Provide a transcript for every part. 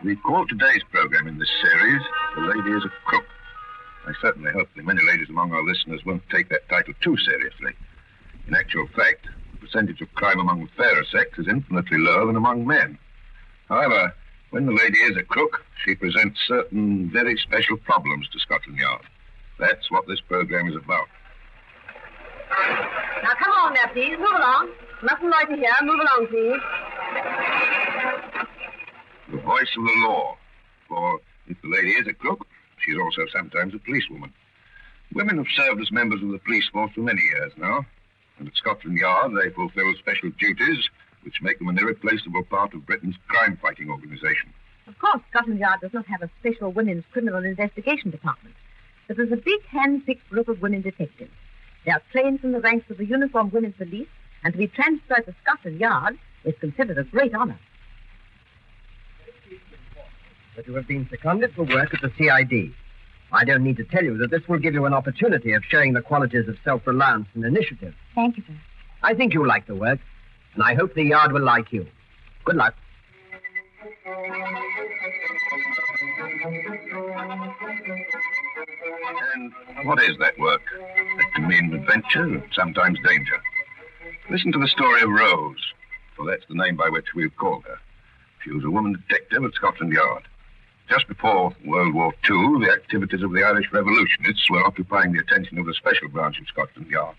We call today's program in this series, The Lady is a Crook. I certainly hope the many ladies among our listeners won't take that title too seriously. In actual fact, the percentage of crime among the fairer sex is infinitely lower than among men. However, when the lady is a crook, she presents certain very special problems to Scotland Yard. That's what this program is about. Now, come on there, please. Move along. Nothing loiter here. Move along, please. The voice of the law. For if the lady is a crook, she's also sometimes a policewoman. Women have served as members of the police force for many years now, and at Scotland Yard they fulfill special duties which make them an irreplaceable part of Britain's crime-fighting organisation. Of course, Scotland Yard does not have a special women's criminal investigation department, but there's a big hand-picked group of women detectives. They are trained from the ranks of the uniformed women's police, and to be transferred to Scotland Yard is considered a great honour. But you have been seconded for work at the CID. I don't need to tell you that this will give you an opportunity of showing the qualities of self-reliance and initiative. Thank you, sir. I think you'll like the work, and I hope the Yard will like you. Good luck. And what is that work? That can mean adventure and sometimes danger. Listen to the story of Rose, for that's the name by which we've called her. She was a woman detective at Scotland Yard. Just before World War II, the activities of the Irish revolutionists were occupying the attention of the special branch of Scotland Yard.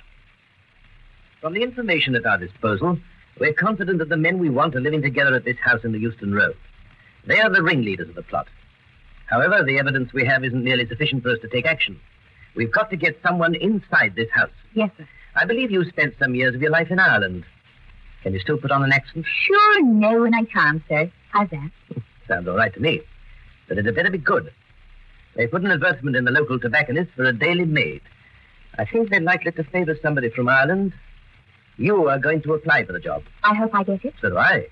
From the information at our disposal, we're confident that the men we want are living together at this house in the Euston Road. They are the ringleaders of the plot. However, the evidence we have isn't nearly sufficient for us to take action. We've got to get someone inside this house. Yes, sir. I believe you spent some years of your life in Ireland. Can you still put on an accent? Sure, no, and I can't, sir. How's that? Sounds all right to me. But it had better be good. They put an advertisement in the local tobacconist for a daily maid. I think they're likely to favour somebody from Ireland. You are going to apply for the job. I hope I get it. So do I.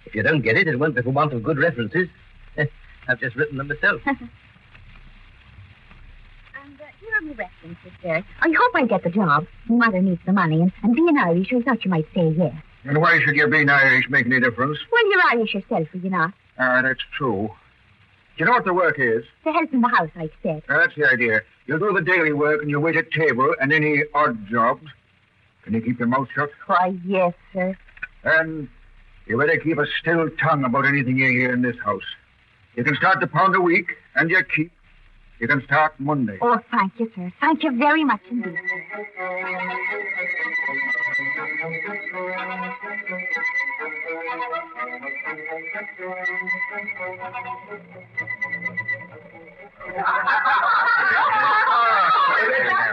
If you don't get it, it won't be for want of good references. I've just written them myself. And here are my references, sir. I hope I get the job. Mother needs the money, and being Irish, I thought you might say yes. And why should your being Irish make any difference? Well, you're Irish yourself, are you not? That's true. Do you know what the work is? To help in the house, I'd said. That's the idea. You'll do the daily work and you'll wait at table and any odd jobs. Can you keep your mouth shut? Why, yes, sir. And you better keep a still tongue about anything you hear in this house. You can start £1 a week, and you keep. You can start Monday. Oh, thank you, sir. Thank you very much indeed.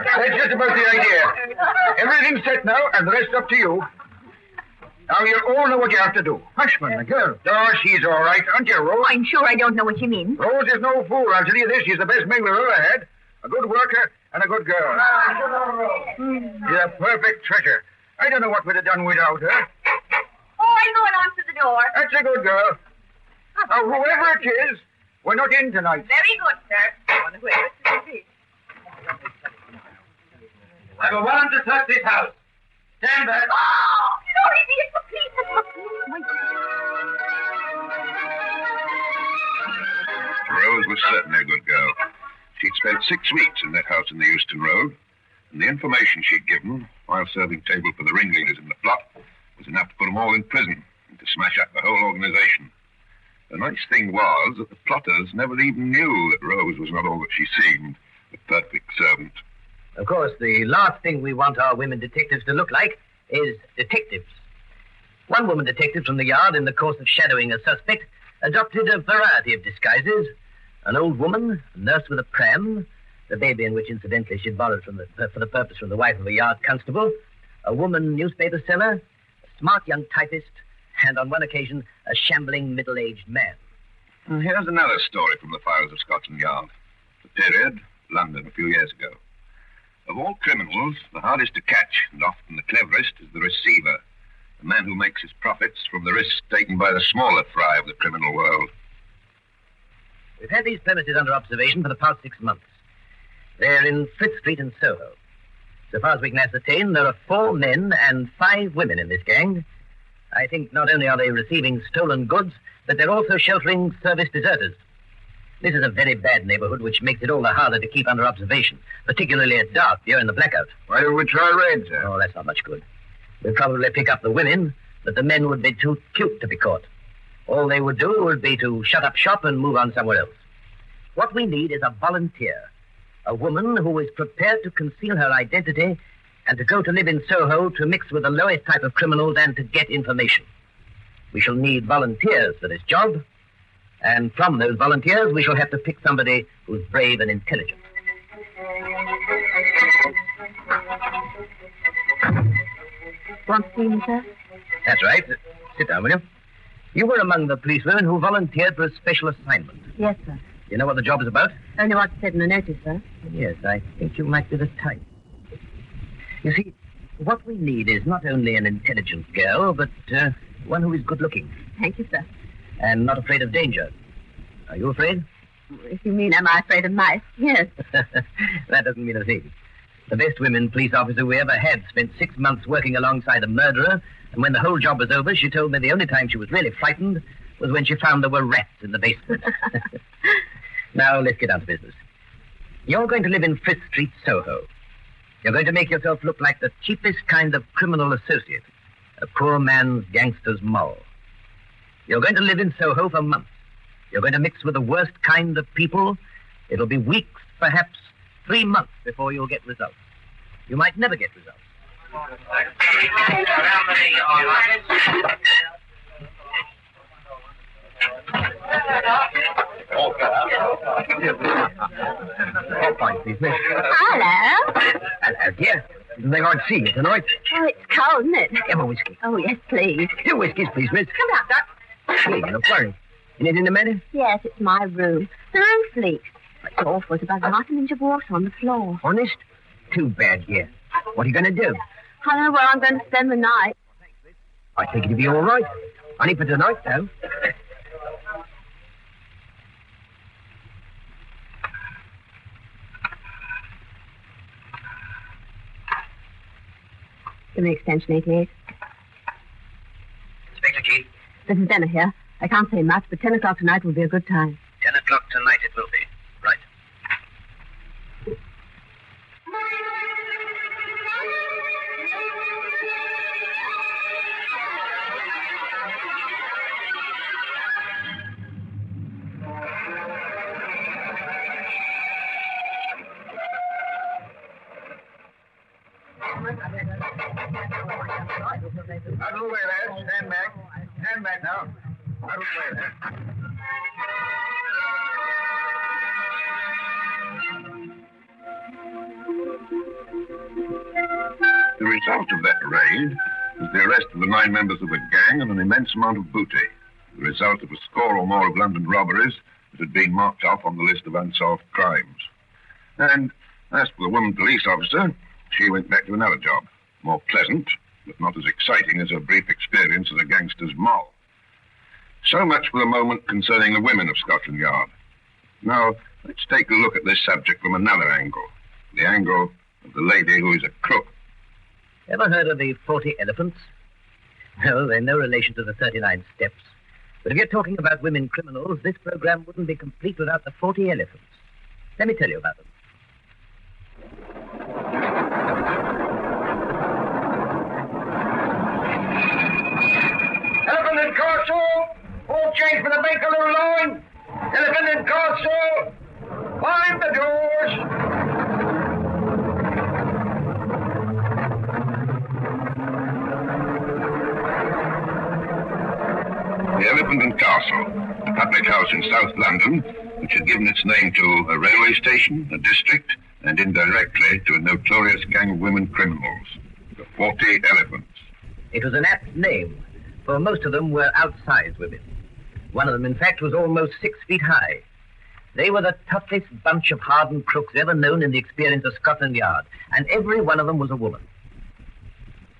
That's just about the idea. Everything's set now, and the rest up to you. Now, you all know what you have to do. Hushman, the girl. Oh, she's all right, aren't you, Rose? I'm sure I don't know what you mean. Rose is no fool. I'll tell you this. She's the best maid we've ever had. A good worker and a good girl. She's a perfect treasure. I don't know what we'd have done without her. Oh, I know it answers the door. That's a good girl. Now, whoever it is, we're not in tonight. Very good, sir. I wonder where it is. I have a warrant to search this house. Stand back. Oh, no, it's the police. Rose was certainly a good girl. She'd spent 6 weeks in that house in the Euston Road, and the information she'd given while serving table for the ringleaders in the plot was enough to put them all in prison and to smash up the whole organization. The nice thing was that the plotters never even knew that Rose was not all that she seemed, a perfect servant. Of course, the last thing we want our women detectives to look like is detectives. One woman detective from the Yard, in the course of shadowing a suspect, adopted a variety of disguises. An old woman, a nurse with a pram, the baby in which, incidentally, she'd borrowed for the purpose from the wife of a Yard constable, a woman newspaper seller, a smart young typist, and on one occasion, a shambling middle-aged man. And here's another story from the files of Scotland Yard. The period, London, a few years ago. Of all criminals, the hardest to catch and often the cleverest is the receiver, the man who makes his profits from the risks taken by the smaller fry of the criminal world. We've had these premises under observation for the past 6 months. They're in Frith Street in Soho. So far as we can ascertain, there are 4 men and 5 women in this gang. I think not only are they receiving stolen goods, but they're also sheltering service deserters. This is a very bad neighborhood, which makes it all the harder to keep under observation, particularly at dark here in the blackout. Why don't we try raids, sir? Oh, that's not much good. We'd probably pick up the women, but the men would be too cute to be caught. All they would do would be to shut up shop and move on somewhere else. What we need is a volunteer, a woman who is prepared to conceal her identity and to go to live in Soho to mix with the lowest type of criminals and to get information. We shall need volunteers for this job, and from those volunteers we shall have to pick somebody who's brave and intelligent. Want to see me, sir? That's right. Sit down, will you? You were among the policewomen who volunteered for a special assignment. Yes, sir. You know what the job is about? Only what's said in the notice, sir. Yes, I think you might be the type. You see, what we need is not only an intelligent girl, but one who is good-looking. Thank you, sir. And not afraid of danger. Are you afraid? If you mean, am I afraid of mice? Yes. That doesn't mean a thing. The best women police officer we ever had spent 6 months working alongside a murderer, and when the whole job was over, she told me the only time she was really frightened was when she found there were rats in the basement. Now, let's get down to business. You're going to live in Frith Street, Soho. You're going to make yourself look like the cheapest kind of criminal associate, a poor man's gangster's moll. You're going to live in Soho for months. You're going to mix with the worst kind of people. It'll be weeks, perhaps 3 months before you'll get results. You might never get results. Oh, fine, please, miss. Hello. Hello, dear. Didn't think I'd see you tonight. Oh, it's cold, isn't it? Have a whiskey. Oh, yes, please. 2 whiskeys, please, miss. Come out, Doc. Here, you look worried. Anything the matter? Yes, it's my room. The roof leaks. It's awful. It's about half an inch of water on the floor. Honest? Too bad, dear. What are you going to do? I don't know where I'm going to spend the night. I think it'll be all right. Only for tonight, though. Give me extension 88. Inspector G. This is Denner here. I can't say much, but 10 o'clock tonight will be a good time. 10 o'clock tonight it will be. Right. Out of the way there. Stand back. Stand back now. Out of the way there. The result of that raid was the arrest of the 9 members of the gang and an immense amount of booty. The result of a score or more of London robberies that had been marked off on the list of unsolved crimes. And as for the woman police officer, she went back to another job. More pleasant, but not as exciting as her brief experience as a gangster's moll. So much for the moment concerning the women of Scotland Yard. Now, let's take a look at this subject from another angle. The angle of the lady who is a crook. Ever heard of the 40 elephants? No, they're no relation to the 39 steps. But if you're talking about women criminals, this program wouldn't be complete without the 40 elephants. Let me tell you about them. Elephant and Castle! All change for the Bakerloo line! Elephant and Castle! Mind the doors! The Elephant and Castle, a public house in South London, which had given its name to a railway station, a district, and indirectly to a notorious gang of women criminals, the 40 Elephants. It was an apt name, for most of them were outsized women. One of them, in fact, was almost 6 feet high. They were the toughest bunch of hardened crooks ever known in the experience of Scotland Yard, and every one of them was a woman.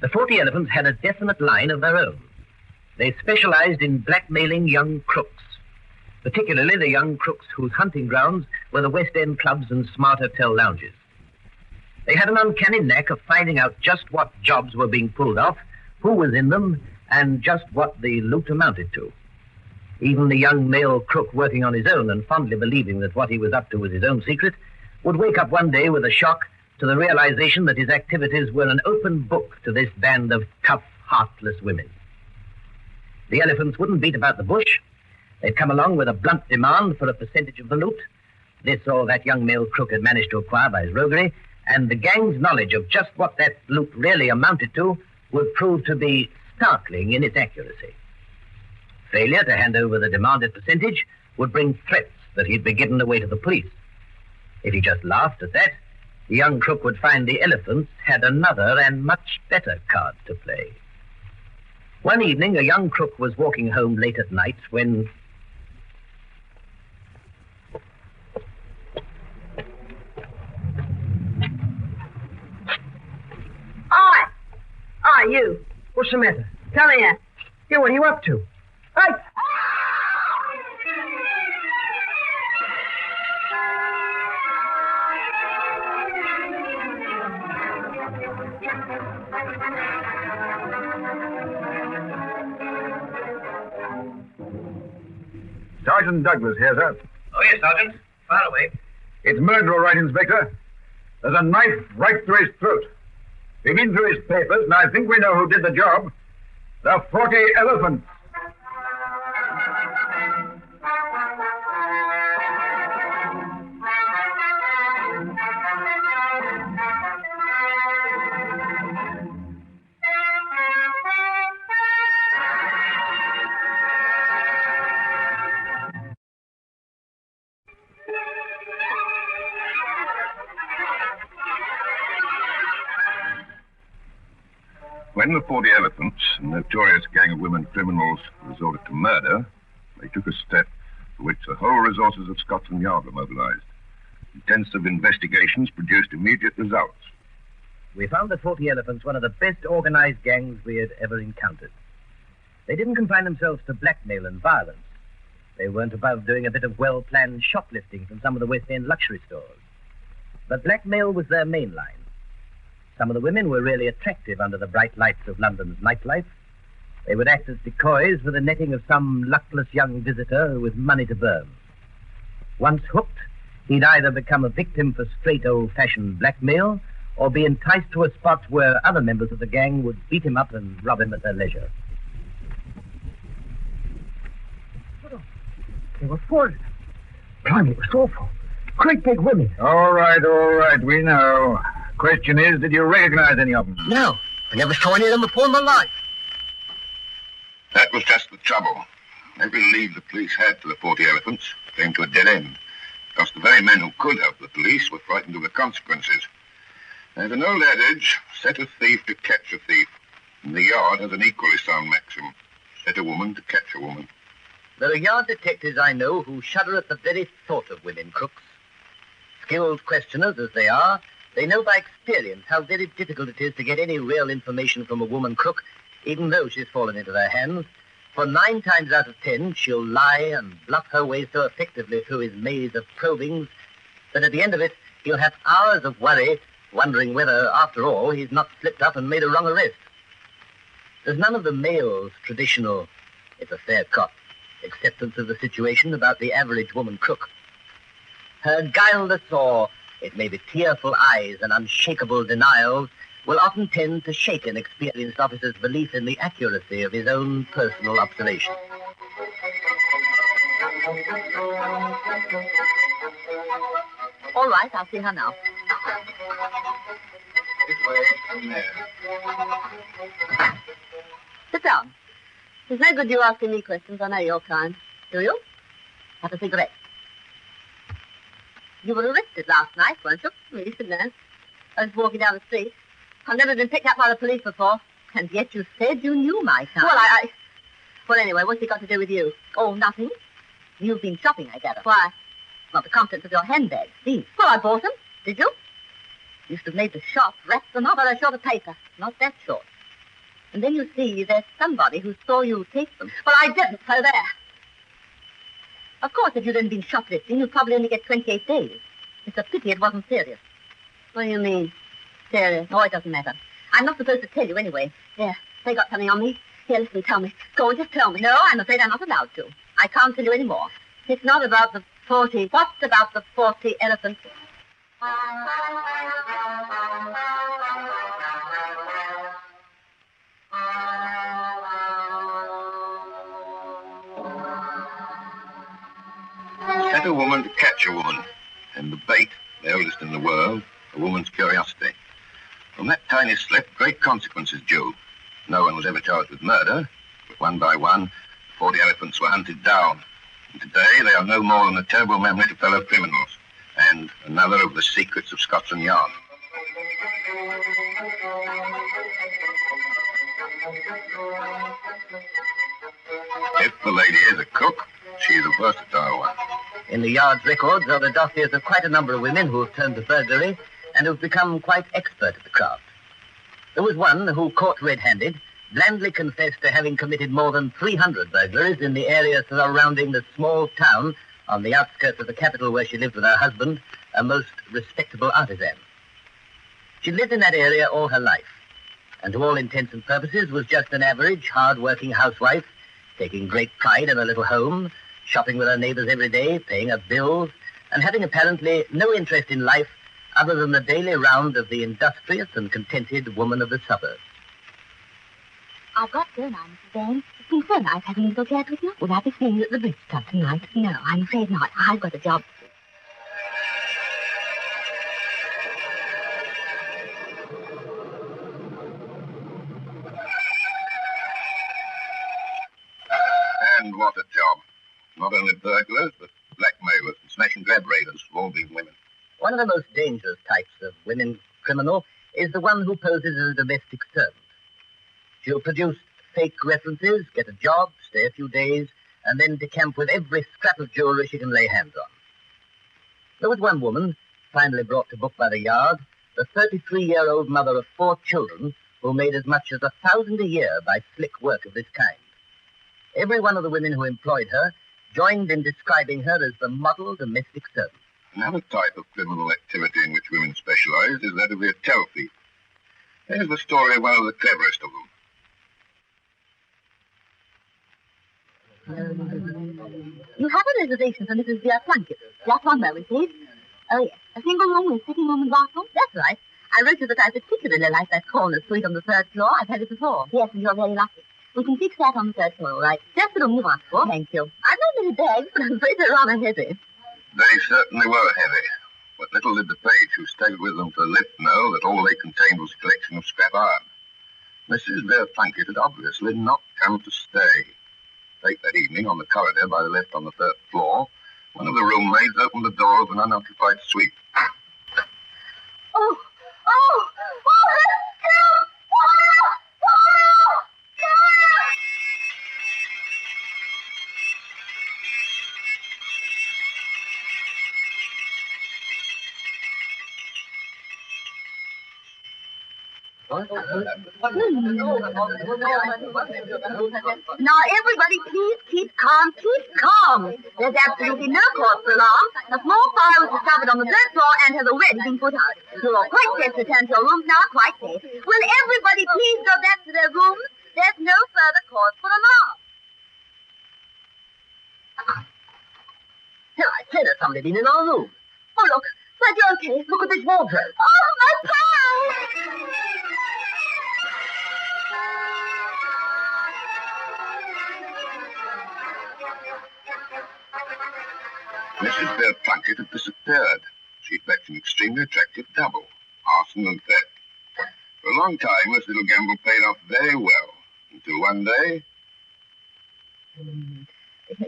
The 40 Elephants had a definite line of their own. They specialized in blackmailing young crooks, particularly the young crooks whose hunting grounds were the West End clubs and smart hotel lounges. They had an uncanny knack of finding out just what jobs were being pulled off, who was in them, and just what the loot amounted to. Even the young male crook working on his own and fondly believing that what he was up to was his own secret would wake up one day with a shock to the realization that his activities were an open book to this band of tough, heartless women. The elephants wouldn't beat about the bush. They'd come along with a blunt demand for a percentage of the loot. This or that young male crook had managed to acquire by his roguery, and the gang's knowledge of just what that loot really amounted to would prove to be startling in its accuracy. Failure to hand over the demanded percentage would bring threats that he'd be given away to the police. If he just laughed at that, the young crook would find the elephants had another and much better card to play. One evening, a young crook was walking home late at night when... Oi, you. What's the matter? Come here. Yeah, what are you up to? Hey! Sergeant Douglas here, sir. Oh, yes, Sergeant. Far away. It's murder, all right, Inspector. There's a knife right through his throat. We've been through his papers, and I think we know who did the job. The 40 elephants. When the 40 elephants, a notorious gang of women criminals, resorted to murder, they took a step for which the whole resources of Scotland Yard were mobilized. Intensive investigations produced immediate results. We found the 40 elephants one of the best organized gangs we had ever encountered. They didn't confine themselves to blackmail and violence. They weren't above doing a bit of well-planned shoplifting from some of the West End luxury stores. But blackmail was their main line. Some of the women were really attractive under the bright lights of London's nightlife. They would act as decoys for the netting of some luckless young visitor with money to burn. Once hooked, he'd either become a victim for straight old-fashioned blackmail or be enticed to a spot where other members of the gang would beat him up and rob him at their leisure. There were 4 of them. Blimey, it was awful. Great big women. All right, we know. Question is, did you recognize any of them? No, I never saw any of them before in my life. That was just the trouble. Every lead the police had for the 40 elephants came to a dead end, because the very men who could help the police were frightened of the consequences. There's an old adage, set a thief to catch a thief. And the Yard has an equally sound maxim, set a woman to catch a woman. There are Yard detectives I know who shudder at the very thought of women crooks. Skilled questioners as they are, they know by experience how very difficult it is to get any real information from a woman crook, even though she's fallen into their hands. For 9 times out of 10, she'll lie and bluff her way so effectively through his maze of probings that at the end of it, he'll have hours of worry, wondering whether, after all, he's not slipped up and made a wrong arrest. There's none of the male's traditional, it's a fair cop, acceptance of the situation about the average woman crook. Her guileless or, it may be, tearful eyes and unshakable denials will often tend to shake an experienced officer's belief in the accuracy of his own personal observation. All right, I'll see her now. This way and there. Sit down. It's no good you asking me questions. I know your kind. Do you? Have a cigarette. You were arrested last night, weren't you? You should know. I was walking down the street. I've never been picked up by the police before. And yet you said you knew my son. Well, anyway, what's it got to do with you? Oh, nothing. You've been shopping, I gather. Why? Not the contents of your handbag, these. Well, I bought them. Did you? Used to have made the shop, wrapped them up on a short of paper. Not that short. And then you see there's somebody who saw you take them. Well, I didn't, so there. Of course, if you'd only been shoplifting, you'd probably only get 28 days. It's a pity it wasn't serious. What do you mean? Serious? Oh, it doesn't matter. I'm not supposed to tell you anyway. There, they got something on me. Here, listen, tell me. Go on, just tell me. No, I'm afraid I'm not allowed to. I can't tell you any more. It's not about the 40. What's about the 40 elephants? Set a woman to catch a woman, and the bait, the oldest in the world, a woman's curiosity. From that tiny slip, great consequences due. No one was ever charged with murder, but one by one, the 40 elephants were hunted down. And today, they are no more than a terrible memory to fellow criminals, and another of the secrets of Scotland Yard. If the lady is a cook, she is a versatile one. In the Yard's records are the dossiers of quite a number of women who have turned to burglary and who've become quite expert at the craft. There was one who, caught red-handed, blandly confessed to having committed more than 300 burglaries in the area surrounding the small town on the outskirts of the capital where she lived with her husband, a most respectable artisan. She lived in that area all her life, and to all intents and purposes was just an average, hard-working housewife, taking great pride in her little home, shopping with her neighbors every day, paying her bills, and having apparently no interest in life other than the daily round of the industrious and contented woman of the suburbs. I've got to go now, Mrs. Bain. It's been so nice having a little chat with you. Will I be seeing you at the bridge club tonight? No, I'm afraid not. I've got a job. And what a job. Not only burglars, but blackmailers and smash-and-grab raiders have all been women. One of the most dangerous types of women criminal is the one who poses as a domestic servant. She'll produce fake references, get a job, stay a few days, and then decamp with every scrap of jewelry she can lay hands on. There was one woman, finally brought to book by the Yard, the 33-year-old mother of 4 children, who made as much as $1,000 a year by slick work of this kind. Every one of the women who employed her joined in describing her as the model domestic servant. Another type of criminal activity in which women specialize is that of the hotel thief. Here's the story of one of the cleverest of them. You have a reservation for Mrs. Plunkett. Just one moment, please. Oh, yes. A single room with sitting room and bathroom? That's right. I wrote you that I particularly like that corner suite on the 3rd floor. I've had it before. Yes, and you're very lucky. We can fix that on the 3rd floor, all right? Just the room you asked for. Thank you. I've not many bags, but I'm afraid they're rather heavy. They certainly were heavy. But little did the page who stayed with them for the lift know that all they contained was a collection of scrap iron. Mrs. Plunkett had obviously not come to stay. Late that evening, on the corridor by the lift on the 3rd floor, one of the roommaids opened the door of an unoccupied suite. Oh, help! Now, everybody, please keep calm, There's absolutely no cause for alarm. A small fire was discovered on the 3rd floor and has already been put out. You're all quite safe to return to your rooms now, quite safe. Will everybody please go back to their rooms? There's no further cause for alarm. Here, I said there's somebody been in our room. Oh, look, but you're okay. Look at this wardrobe. Oh, my pie! Mrs. Plunkett had disappeared. She'd fetched an extremely attractive double, arson and theft. For a long time, this little gamble paid off very well, until one day...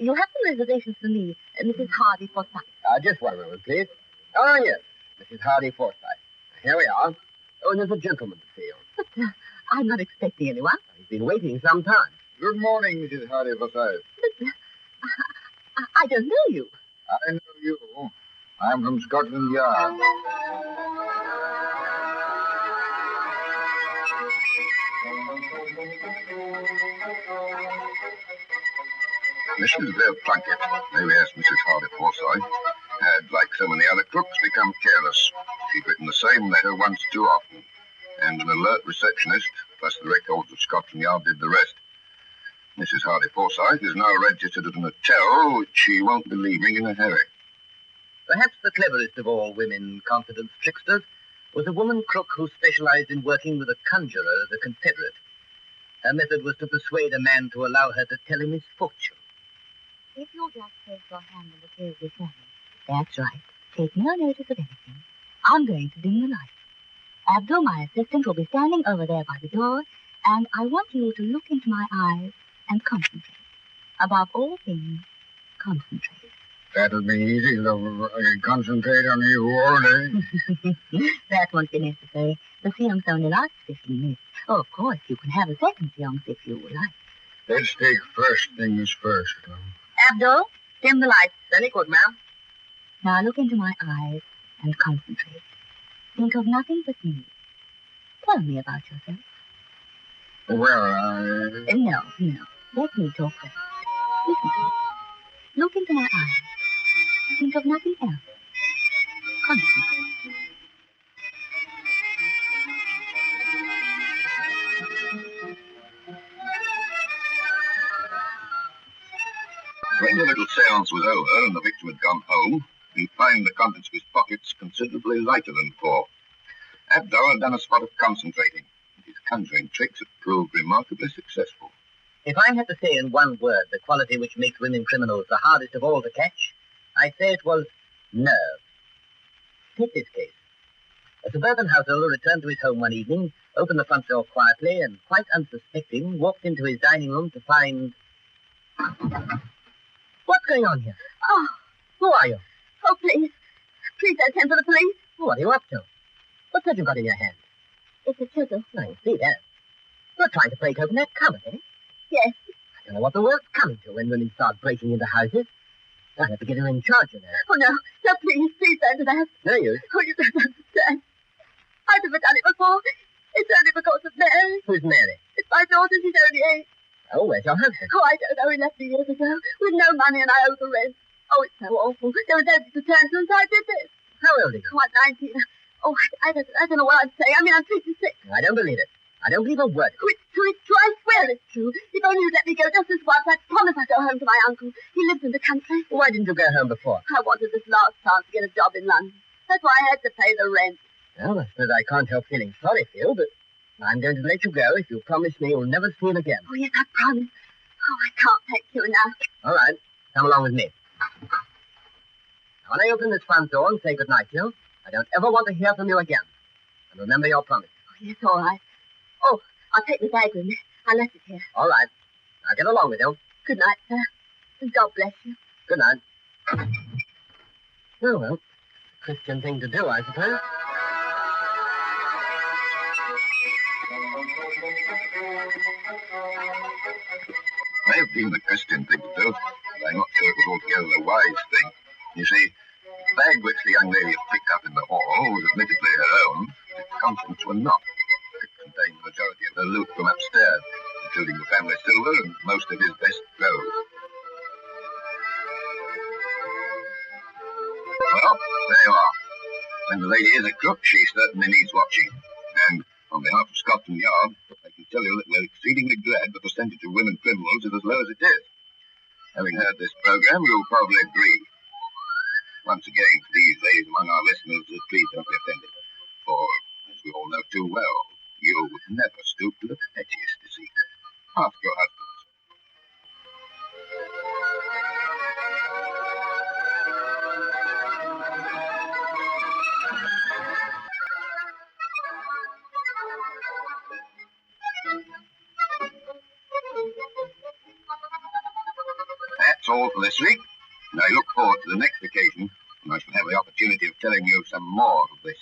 You have some reservations for me, Mrs. Hardy Forsyth. Just one moment, please. Oh, yes, Mrs. Hardy Forsyth. Here we are. Oh, and there's a gentleman to see you. But I'm not expecting anyone. He's been waiting some time. Good morning, Mrs. Hardy Forsyth. But I don't know you. I know you. I'm from Scotland Yard. Mrs. Plunkett, maybe as Mrs. Hardy Forsyth, had, like so many other crooks, become careless. She'd written the same letter once too often, and an alert receptionist, plus the records of Scotland Yard, did the rest. Mrs. Hardy Forsyth is now registered at an hotel which she won't be leaving in a hurry. Perhaps the cleverest of all women confidence tricksters was a woman crook who specialized in working with a conjurer as a confederate. Her method was to persuade a man to allow her to tell him his fortune. If you'll just place your hand on the table for me. That's right. Take no notice of anything. I'm going to dim the light. Abdul, my assistant, will be standing over there by the door, and I want you to look into my eyes and concentrate. Above all things, concentrate. That'll be easy, though. I can concentrate on you all day. That won't be necessary. The seance only lasts 15 minutes. Oh, of course, you can have a second seance if you like. Let's take first things first, Tom. Abdul, dim the lights. Very good, ma'am. Now look into my eyes and concentrate. Think of nothing but me. Tell me about yourself. Well, No. Let me talk first. Listen to me. Look into my eyes. Think of nothing else. Concentrate. When the little seance was over and the victim had gone home, he found the contents of his pockets considerably lighter than before. Abdul had done a spot of concentrating, and his conjuring tricks had proved remarkably successful. If I had to say in one word the quality which makes women criminals the hardest of all to catch, I'd say it was nerve. Take this case. A suburban householder returned to his home one evening, opened the front door quietly, and quite unsuspecting, walked into his dining room to find... What's going on here? Oh, Who are you? oh, please. Please don't send for the police. What are you up to? What's that you've got in your hand? It's a chisel. I can see that. You're trying to break open that cupboard, eh? Yes. I don't know what the world's coming to when women start breaking into houses. I'll have to get her in charge of that. Oh, no. No, please don't do that. No use. Oh, you don't understand. I've never done it before. It's only because of Mary. Who's Mary? It's my daughter. She's only 8. Oh, where's your husband? Oh, I don't know. He left me years ago with no money and I owe the rent. Oh, it's so awful. There was nobody to turn to, so I did this. How old is he? Oh, I'm 19. Oh, I don't know what I'd say. I mean, I'm 56. I don't believe it. I don't believe a word. Oh, it's true. It's true. I swear it's true. If only you'd let me go just this once, I'd promise I'd go home to my uncle. He lives in the country. Why didn't you go home before? I wanted this last chance to get a job in London. That's why I had to pay the rent. Well, I suppose I can't help feeling sorry for you, but I'm going to let you go if you promise me you'll never see him again. Oh, yes, I promise. Oh, I can't take you now. All right. Come along with me. Now, when I open this front door and say goodnight to you, I don't ever want to hear from you again. And remember your promise. Oh, yes, all right. Oh, I'll take the bag with me. I left it here. All right. Now get along with you. Good night, sir. And God bless you. Good night. Oh, well, Christian thing to do, I suppose. May have been the Christian thing to do, but I'm not sure it was altogether the wise thing. You see, the bag which the young lady had picked up in the hall was admittedly her own, but its contents were not. It contained the majority of her loot from upstairs, including the family silver and most of his best clothes. Well, there you are. When the lady is a crook, she certainly needs watching. And on behalf of Scotland Yard, I can tell you that we're exceedingly glad the percentage of women criminals is as low as it is. Having heard this program, you'll probably agree. Once again, to these ladies among our listeners, please don't be offended. For, as we all know too well, you would never stoop to the pettiest deceit. Ask your husbands. That's all for this week, and I look forward to the next occasion when I shall have the opportunity of telling you some more of this